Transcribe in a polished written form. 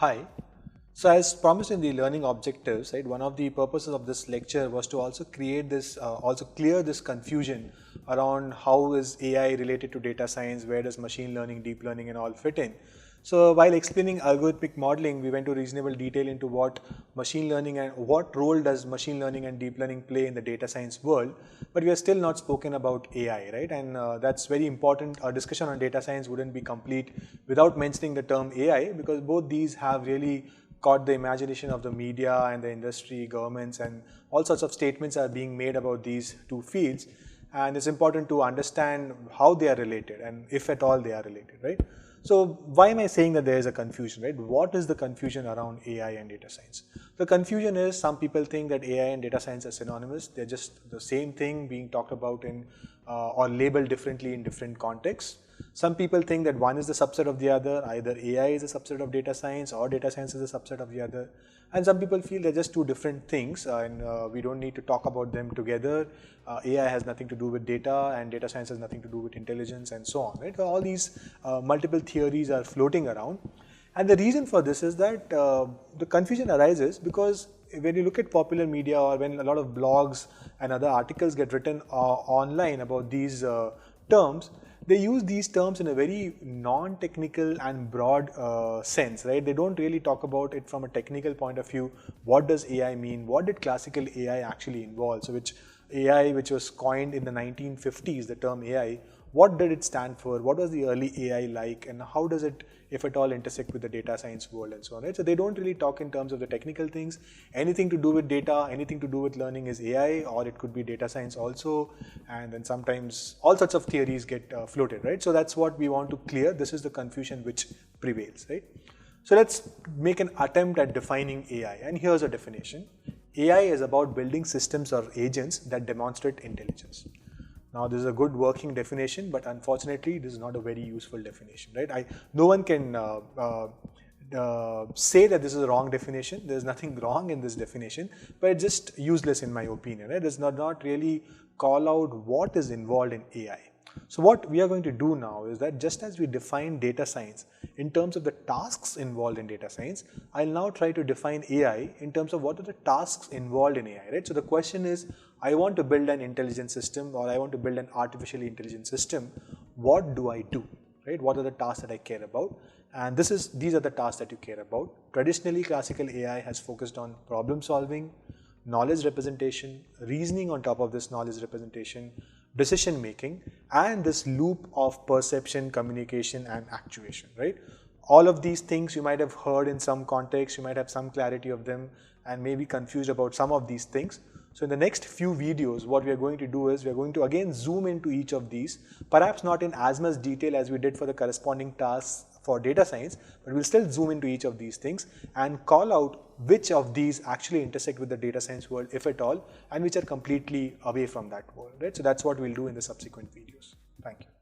Hi. So as promised in the learning objectives, right, one of the purposes of this lecture was to also create this, also clear this confusion around how is AI related to data science, where does machine learning, deep learning and all fit in. So while explaining algorithmic modeling, we went to reasonable detail into what machine learning and what role does machine learning and deep learning play in the data science world, but we are still not spoken about AI, right? And that's very important. Our discussion on data science wouldn't be complete without mentioning the term AI, because both these have really caught the imagination of the media and the industry, governments, and all sorts of statements are being made about these two fields. And it's important to understand how they are related and if at all they are related, right? So why am I saying that there is a confusion, right? What is the confusion around AI and data science? The confusion is some people think that AI and data science are synonymous. They're just the same thing being talked about in or labeled differently in different contexts. Some people think that one is the subset of the other, either AI is a subset of data science or data science is a subset of the other. And some people feel they're just two different things and we don't need to talk about them together. AI has nothing to do with data and data science has nothing to do with intelligence and so on, right? So all these multiple theories are floating around. And the reason for this is that the confusion arises because when you look at popular media or when a lot of blogs and other articles get written online about these terms, they use these terms in a very non-technical and broad sense, right? They don't really talk about it from a technical point of view. What does AI mean? What did classical AI actually involve? So which AI, which was coined in the 1950s, the term AI, what did it stand for? What was the early AI like? And how does it, if at all, intersect with the data science world and so on, right? So they don't really talk in terms of the technical things. Anything to do with data, anything to do with learning is AI, or it could be data science also. And then sometimes all sorts of theories get floated, right? So that's what we want to clear. This is the confusion which prevails, right? So let's make an attempt at defining AI. And here's a definition. AI is about building systems or agents that demonstrate intelligence. Now, this is a good working definition, but unfortunately, this is not a very useful definition, right? No one can say that this is a wrong definition. There's nothing wrong in this definition, but it's just useless in my opinion, right? It does not really call out what is involved in AI. So what we are going to do now is that just as we define data science in terms of the tasks involved in data science, I'll now try to define AI in terms of what are the tasks involved in AI, right? So the question is, I want to build an intelligent system or I want to build an artificially intelligent system. What do I do, right? What are the tasks that I care about? And these are the tasks that you care about. Traditionally, classical AI has focused on problem solving, knowledge representation, reasoning on top of this knowledge representation, decision making, and this loop of perception, communication, and actuation, right? All of these things you might have heard in some context, you might have some clarity of them, and may be confused about some of these things. So in the next few videos, what we are going to do is we are going to again zoom into each of these, perhaps not in as much detail as we did for the corresponding tasks for data science, but we'll still zoom into each of these things and call out which of these actually intersect with the data science world, if at all, and which are completely away from that world, right? So that's what we'll do in the subsequent videos. Thank you.